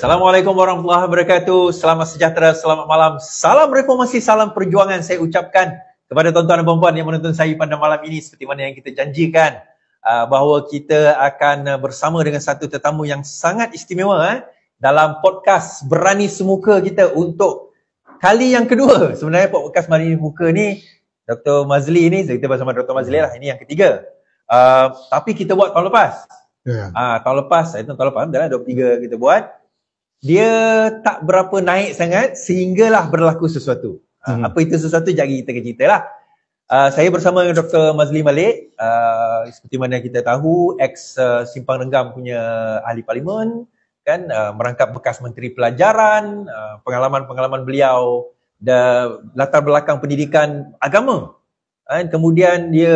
Assalamualaikum warahmatullahi wabarakatuh. Selamat sejahtera, selamat malam. Salam reformasi, salam perjuangan saya ucapkan kepada tuan-tuan dan puan-puan yang menonton saya pada malam ini, seperti mana yang kita janjikan bahawa kita akan bersama dengan satu tetamu yang sangat istimewa dalam podcast Berani Semuka kita untuk kali yang kedua. Sebenarnya podcast Berani Semuka ni Dr. Mazli ni, kita bersama Dr. Mazli lah, ini yang ketiga. Tapi kita buat tahun lepas. Tahun lepas, tahun lepas dah 23 kita buat. Dia tak berapa naik sangat sehinggalah berlaku sesuatu. Apa itu sesuatu? Jadi kita cerita lah. Saya bersama dengan Dr. Mazli Malik, seperti mana kita tahu, ex Simpang Renggam punya ahli parlimen, kan, merangkap bekas Menteri Pelajaran, pengalaman-pengalaman beliau, latar belakang pendidikan agama. Kemudian dia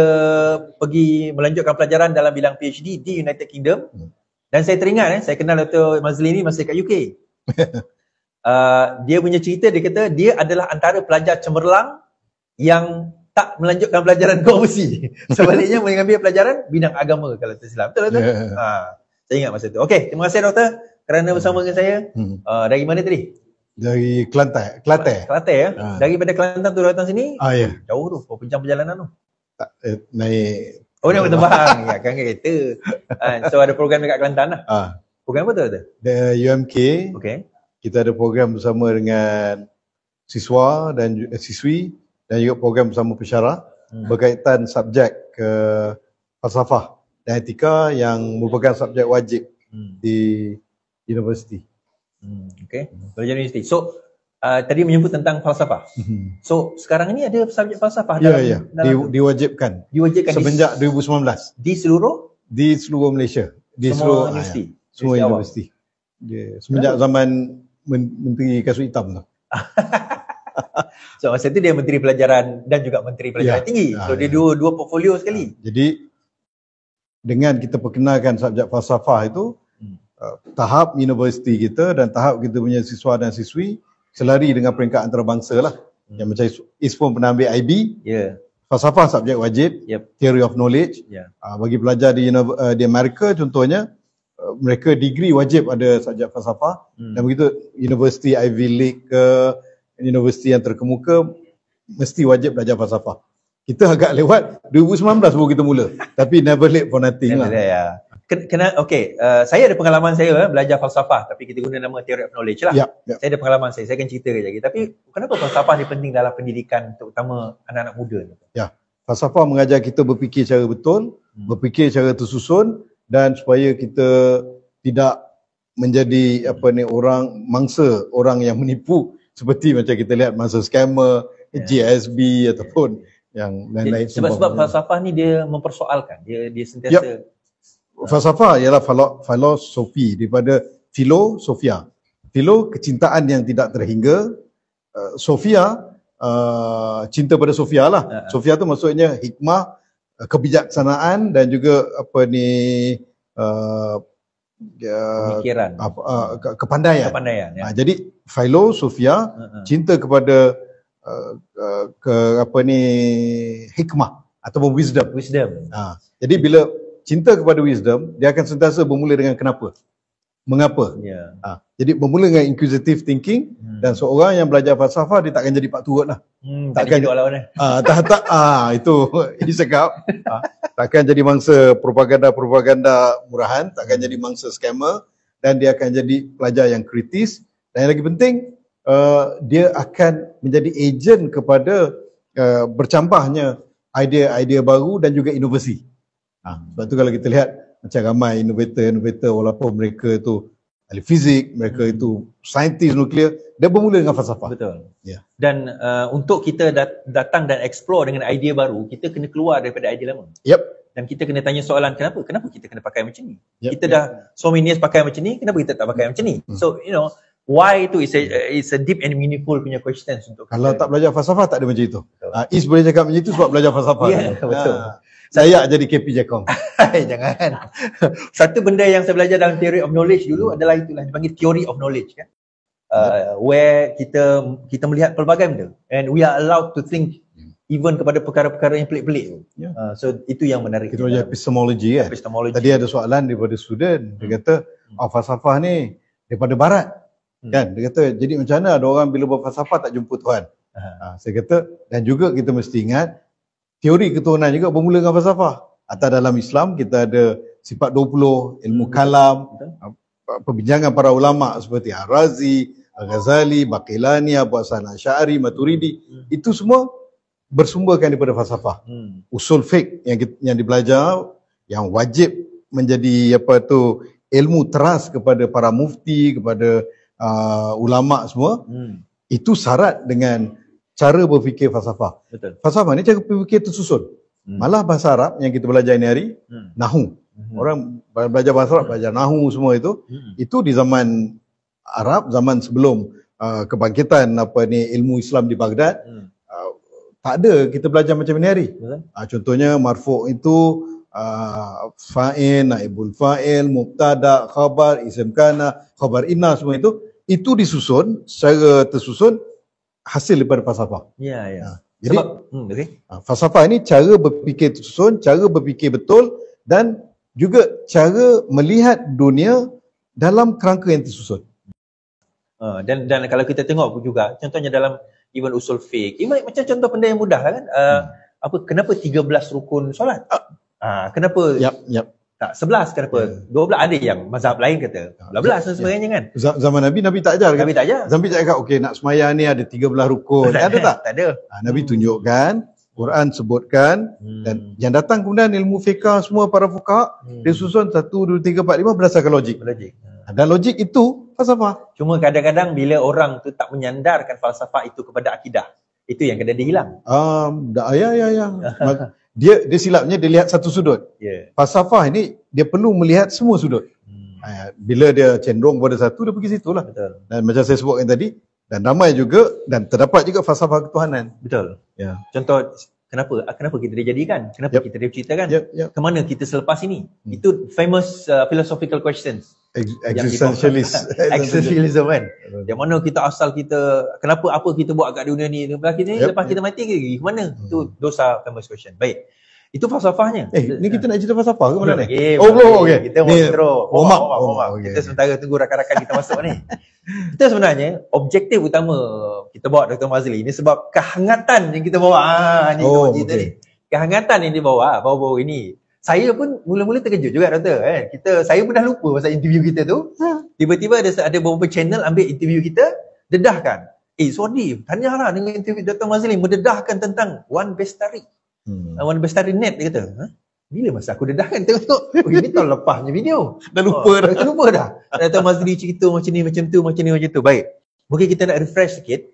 pergi melanjutkan pelajaran dalam bidang PhD di United Kingdom. Dan saya teringat, saya kenal Dr. Mazli ni masa kat UK. Dia punya cerita, dia kata dia adalah antara pelajar cemerlang yang tak melanjutkan pelajaran konversi. Sebaliknya mengambil pelajaran bidang agama kalau tak silap. Betul tak? Saya ingat masa tu. Okey, terima kasih doktor kerana bersama dengan saya. Dari mana tadi? Dari Kelantan. Kelantan ya? Daripada Kelantan tu datang sini? Ya. Jauh tu, berapa jam perjalanan tu? Naik. Oh, naik terbang. Ya, kan kereta. So ada program dekat Kelantan lah. Program apa tu? The UMK. Okay. Kita ada program bersama dengan siswa dan siswi dan juga program bersama pensyarah berkaitan subjek ke falsafah dan etika yang merupakan subjek wajib di universiti. Okay. Belajar universiti. So tadi menyebut tentang falsafah. So sekarang ni ada subjek falsafah dalam diwajibkan semenjak 2019 di seluruh Malaysia, di semua universiti. Semua universiti. Semenjak zaman Menteri Kasut Hitam tu. So masa tu dia Menteri Pelajaran dan juga Menteri Pelajaran Tinggi. So dia dua portfolio sekali. Jadi dengan kita perkenalkan subjek falsafah itu, tahap universiti kita dan tahap kita punya siswa dan siswi selari dengan peringkat antarabangsa lah. Yang macam ISPON pernah ambil IB. Falsafah subjek wajib. Theory of knowledge. Bagi pelajar di Amerika contohnya, mereka degree wajib ada subjek falsafah. Dan begitu universiti Ivy League ke universiti yang terkemuka mesti wajib belajar falsafah. Kita agak lewat 2019 baru kita mula. Tapi never late for nothing lah. Saya ada pengalaman saya belajar falsafah, tapi kita guna nama theory of knowledge lah. Saya ada pengalaman saya akan cerita kejap lagi. Tapi kenapa falsafah ni penting dalam pendidikan, terutama anak-anak muda ni? Falsafah mengajar kita berfikir secara betul, berfikir secara tersusun, dan supaya kita tidak menjadi mangsa orang yang menipu, seperti macam kita lihat mangsa scammer, GSB ataupun yang lain-lain. Sebab falsafah ni dia mempersoalkan, dia sentiasa falsafah ialah filosofi daripada filosofia. Filo, kecintaan yang tidak terhingga. Sofia, cinta pada Sofia lah. Sofia tu maksudnya hikmah, kebijaksanaan dan juga pemikiran, kepandaian. Jadi filosofia, cinta kepada hikmah ataupun wisdom. Jadi bila cinta kepada wisdom, dia akan sentiasa bermula dengan kenapa, mengapa. Jadi bermula dengan inquisitive thinking. Dan seorang yang belajar falsafah, dia takkan jadi Pak Turut lah. Takkan jadi lawan itu cakap. Takkan jadi mangsa propaganda murahan, takkan jadi mangsa scammer, dan dia akan jadi pelajar yang kritis. Dan yang lagi penting, dia akan menjadi ejen kepada bercambahnya idea-idea baru dan juga inovasi. Sebab tu kalau kita lihat macam ramai innovator walaupun mereka tu ahli fizik, mereka itu saintis nuklear, dia bermula dengan falsafah. Betul. Dan untuk kita datang dan explore dengan idea baru, kita kena keluar daripada idea lama. Dan kita kena tanya soalan, kenapa kita kena pakai macam ni? Kita dah so many years pakai macam ni, kenapa kita tak pakai macam ni? So why itu is a deep and meaningful punya questions untuk kalau tak belajar falsafah tak ada macam itu. Is boleh cakap macam itu sebab belajar falsafah. Betul. Saya jadi KP Jekong. Jangan. Satu benda yang saya belajar dalam theory of knowledge dulu adalah itulah dipanggil theory of knowledge kan. Where kita melihat pelbagai benda and we are allowed to think even kepada perkara-perkara yang pelik-pelik. So itu yang menarik. Kita belajar epistemology kan. Tadi ada soalan daripada student, dia kata falsafah ni daripada barat. Kan? Dia kata, jadi macam mana ada orang bila berfalsafah tak jumpa Tuhan? Saya kata, dan juga kita mesti ingat, teori ketuhanan juga bermula dengan falsafah. Atau dalam Islam, kita ada sifat 20, ilmu kalam, perbincangan para ulama seperti Ar-Razi, Al-Ghazali, Baqilani, Abu Hasan Asy'ari, Maturidi. Itu semua bersumberkan daripada falsafah. Usul fiqh yang dibelajar, yang wajib menjadi ilmu teras kepada para mufti, kepada ulama semua, itu syarat dengan cara berfikir falsafah. Betul. Falsafah ni cara berfikir tersusun. Malah bahasa Arab yang kita belajar ni hari, nahu. Orang belajar bahasa Arab, belajar nahu semua itu di zaman Arab, zaman sebelum kebangkitan ilmu Islam di Baghdad, tak ada kita belajar macam ni hari. Contohnya marfu' itu fa'il, naibul fa'il, mubtada, khabar, isim kana, khabar inna, semua itu disusun secara tersusun hasil daripada falsafah. Ya. Jadi okay. Falsafah ini cara berfikir tersusun, cara berfikir betul dan juga cara melihat dunia dalam kerangka yang tersusun. Dan kalau kita tengok juga, contohnya dalam even usul fiqh, macam contoh benda yang mudah lah kan, kenapa 13 rukun solat? Kenapa tak 11, kenapa 12? Ada yang mazhab lain kata 12 dan sebagainya kan. Zaman Nabi tak ajar kan? Nabi tak ajar. Nabi tak cakap okey nak sembahyang ni ada 13 rukun. Ada tak? Tak ada. Nabi tunjukkan, Quran sebutkan, dan yang datang kemudian ilmu fiqh semua para fuqaha dia susun 1 2 3 4 5 berdasarkan logik. Dan logik itu falsafah. Cuma kadang-kadang bila orang tu tak menyandarkan falsafah itu kepada akidah, itu yang kena dihilang. Ya. Dia silapnya dia lihat satu sudut. Falsafah ini dia perlu melihat semua sudut. Bila dia cenderung pada satu, dia pergi situ lah. Dan macam saya sebutkan tadi, dan ramai juga, dan terdapat juga falsafah ketuhanan. Betul. Contoh, kenapa kita dijadikan? Kenapa kita diceritakan? Ke mana kita selepas ini? Itu famous philosophical questions. Existentialist. Existentialism kan. Yang mana kita asal kita, apa kita buat kat dunia ni, lepas kita mati ke mana? Itu dosa famous question. Baik. Itu falsafahnya. Ni kita nak cerita falsafah ke mana ni? Belum. Okay. Kita mau intro. Warm up. Kita sementara tunggu rakan-rakan kita masuk ni. Kita sebenarnya objektif utama kita bawa Dr. Mazli ni sebab kehangatan yang kita bawa. Ni cerita ni. Kehangatan yang dia bawa baru-baru ini. Saya pun mula-mula terkejut juga doktor kan. Saya pun dah lupa pasal interview kita tu. Tiba-tiba ada beberapa channel ambil interview kita, dedahkan. Sorry, tanyalah dengan interview Dr. Mazli mendedahkan tentang Wan Bestari. Wan Bestari Net, dia kata. Bila masa aku dedahkan tengok. Ini tahun lepasnya video. Dah lupa dah. Dr. Mazli cerita macam ni, macam tu. Baik. Mungkin kita nak refresh sikit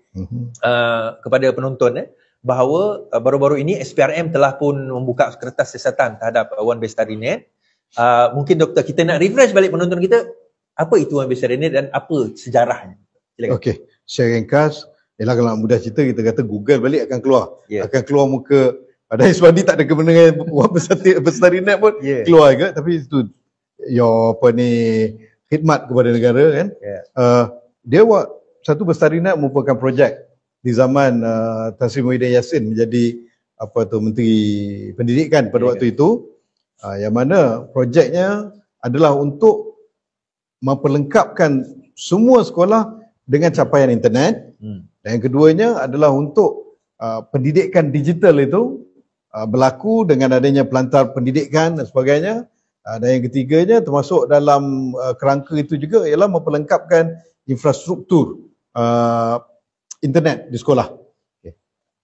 kepada penonton bahawa baru-baru ini SPRM telah pun membuka kertas siasatan terhadap Wan Bestari Net. Mungkin doktor kita nak refresh balik penonton kita, apa itu Wan Bestari Net dan apa sejarahnya? Silakan. Okey, secara ringkas, kalau nak mudah cerita kita kata Google balik akan keluar. Akan keluar muka, padahal Iswadi tak ada kena dengan Wan Bestari Net pun keluar juga, tapi itu khidmat kepada negara kan. Dia buat satu Bestari Net merupakan projek di zaman Tan Sri Muhyiddin Yassin menjadi Menteri Pendidikan pada waktu itu, yang mana projeknya adalah untuk memperlengkapkan semua sekolah dengan capaian internet, dan yang keduanya adalah untuk pendidikan digital itu berlaku dengan adanya pelantar pendidikan dan sebagainya, dan yang ketiganya termasuk dalam kerangka itu juga ialah memperlengkapkan infrastruktur internet di sekolah.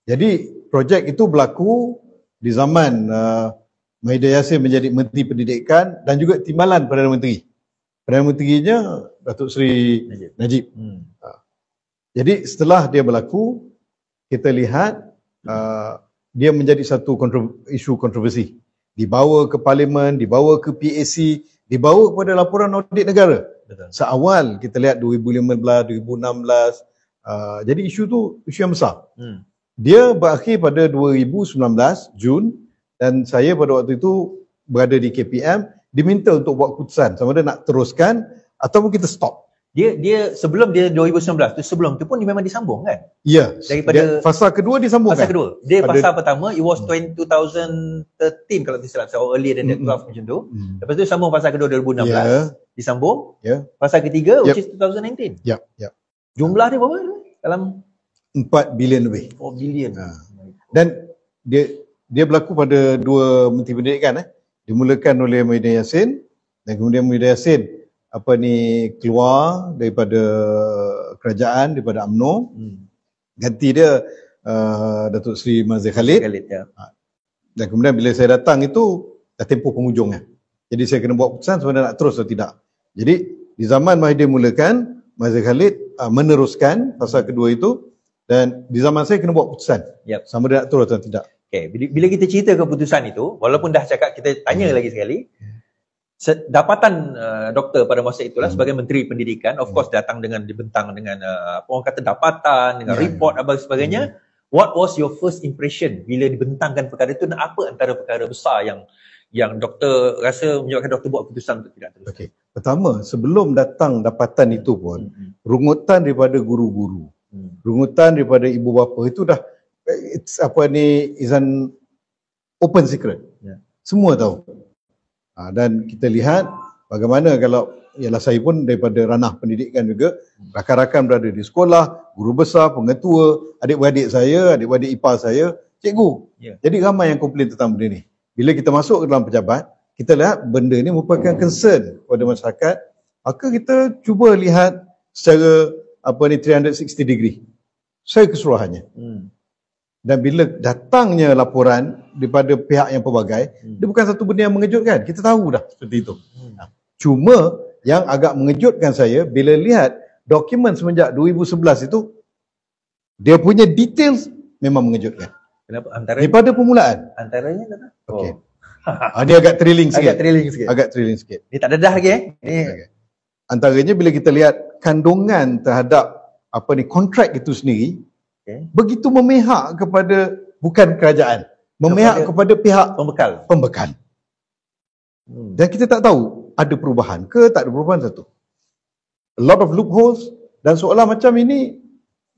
Jadi projek itu berlaku di zaman Muhyiddin Yassin menjadi Menteri Pendidikan dan juga timbalan Perdana Menteri. Perdana Menterinya Datuk Seri Najib. Jadi setelah dia berlaku, kita lihat dia menjadi satu isu kontroversi. Dibawa ke Parlimen, dibawa ke PAC, dibawa kepada laporan audit negara. Seawal kita lihat 2015, 2016. Jadi isu tu isu yang besar. Dia berakhir pada 2019 Jun, dan saya pada waktu itu berada di KPM, diminta untuk buat keputusan sama ada nak teruskan ataupun kita stop. Dia sebelum dia 2019 tu, sebelum tu pun dia memang disambung kan? Ya. Daripada fasa kedua disambung fasa kedua. Dia fasa pertama it was 2013 kalau tidak salah, or earlier than that 12 macam tu. Lepas tu sambung fasa kedua 2016. disambung. Ya. Fasa ketiga Yep. which is 2019. Ya, ya. Jumlah dia berapa? Dalam 4 bilion lebih. 4 bilion. Dan dia berlaku pada dua menteri pendidikan. Dimulakan oleh Muhyiddin Yassin dan kemudian Muhyiddin Yassin keluar daripada kerajaan, daripada UMNO. Ganti dia Datuk Seri Mazhar Khalid. Ya. Dan kemudian bila saya datang itu dah tempoh penghujungnya. Jadi saya kena buat keputusan sebenarnya nak terus atau tidak. Jadi di zaman Muhyiddin mulakan, Mazhar Khalid meneruskan fasa kedua itu, dan di zaman saya kena buat keputusan. Yep. Sama dia nak terus atau tidak. Okay. Bila kita cerita keputusan itu, walaupun dah cakap, kita tanya lagi sekali, dapatan doktor pada masa itulah sebagai Menteri Pendidikan, of course datang dengan dibentang dengan apa orang kata dapatan, dengan report dan sebagainya. What was your first impression bila dibentangkan perkara itu, dan apa antara perkara besar yang doktor rasa menyebabkan doktor buat keputusan untuk tidak terus? Okey. Pertama, sebelum datang dapatan itu pun, rungutan daripada guru-guru, rungutan daripada ibu bapa itu dah is an open secret. Semua tahu. Dan kita lihat bagaimana kalau, ialah saya pun daripada ranah pendidikan juga, rakan-rakan berada di sekolah, guru besar, pengetua, adik-beradik saya, adik-beradik ipar saya, cikgu. Jadi ramai yang komplain tentang benda ni. Bila kita masuk ke dalam pejabat, kita lihat benda ni merupakan concern kepada masyarakat, maka kita cuba lihat secara 360 degree, secara keseluruhannya. Dan bila datangnya laporan daripada pihak yang pelbagai, dia bukan satu benda yang mengejutkan. Kita tahu dah seperti itu. Cuma yang agak mengejutkan saya bila lihat dokumen semenjak 2011 itu, dia punya details memang mengejutkan. Kenapa? Antaranya? Daripada permulaan. Antaranya kenapa? Okey. Dia agak thrilling sikit. Agak thrilling sikit. Ni tak dedah lagi Okay. Antaranya bila kita lihat kandungan terhadap kontrak itu sendiri, begitu memihak kepada bukan kerajaan, memihak kepada pihak pembekal. Dan kita tak tahu ada perubahan ke tak ada perubahan satu. A lot of loopholes, dan seolah macam ini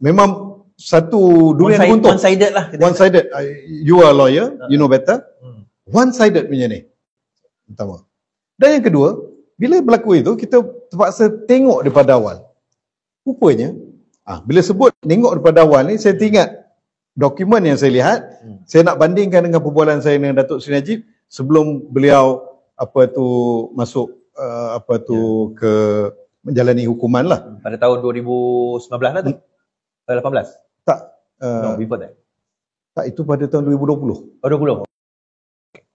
memang satu durian runtuh. One-sided lah. One-sided. You are a lawyer, you know better. One-sided punya ni. Pertama. Dan yang kedua, bila berlaku itu, kita terpaksa tengok daripada awal. Rupanya, bila sebut tengok daripada awal ni, saya teringat dokumen yang saya lihat. Saya nak bandingkan dengan perbualan saya dengan Datuk Seri Najib sebelum beliau masuk ke menjalani hukuman lah. Pada tahun 2019 lah tu? 18? Tak. No, before that. Tak, itu pada tahun 2020. Oh, 20.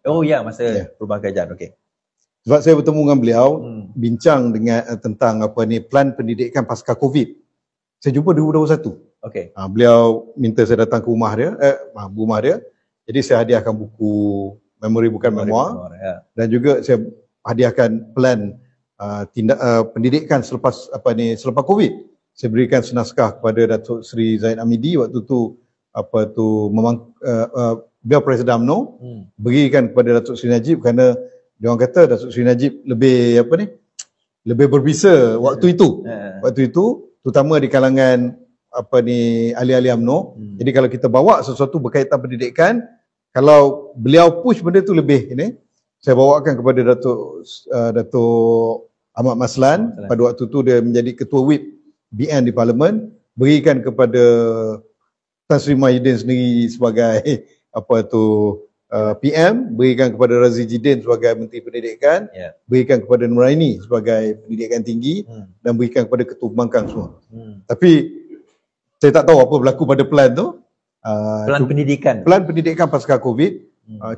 Oh ya, masa perubahan kerajaan. Okey. Sebab saya bertemu dengan beliau, bincang dengan tentang plan pendidikan pasca COVID. Saya jumpa 2021. Okey. Beliau minta saya datang ke rumah dia. Jadi saya hadiahkan buku memori bukan memoir. Dan juga saya hadiahkan plan pendidikan selepas COVID. Saya berikan senaskah kepada Datuk Seri Zaid Amidi waktu tu beliau Presiden UMNO, berikan kepada Datuk Seri Najib kerana dia orang kata Datuk Seri Najib lebih berbisa waktu itu. Waktu itu terutama di kalangan ahli-ahli UMNO. Jadi kalau kita bawa sesuatu berkaitan pendidikan, kalau beliau push benda tu lebih saya bawakan kepada Datuk Ahmad Maslan. Pada waktu tu dia menjadi ketua whip BN di Parlimen, berikan kepada Tan Sri Muhyiddin sendiri sebagai PM, berikan kepada Razif Jidin sebagai Menteri Pendidikan, berikan kepada Nuraini sebagai Pendidikan Tinggi, dan berikan kepada Ketua Pembangkang semua. Tapi saya tak tahu apa berlaku pada plan tu. Plan pendidikan pasca COVID.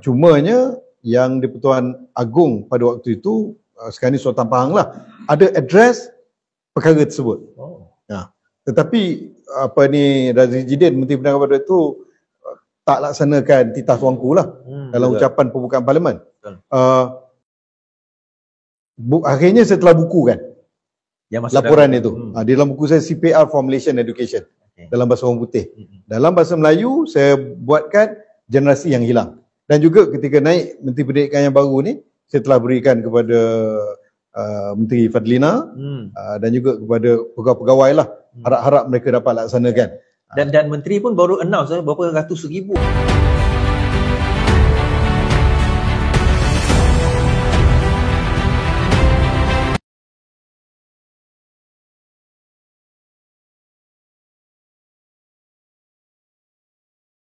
Cumanya yang di-Pertuan Agong pada waktu itu, sekarang ni Sultan Pahang lah, ada address perkara tersebut. Tetapi Razif Jidin, Menteri Pendidikan pada itu tak laksanakan titah tuanku lah dalam ucapan pembukaan Parlimen. Akhirnya saya telah bukukan laporan itu. Di dalam buku saya CPR Formulation Education, dalam bahasa orang putih. Dalam bahasa Melayu saya buatkan generasi yang hilang. Dan juga ketika naik Menteri Pendidikan yang baru ni, saya telah berikan kepada Menteri Fadlina dan juga kepada pegawai-pegawai lah. Harap-harap mereka dapat laksanakan. Dan menteri pun baru announce berapa ratus ribu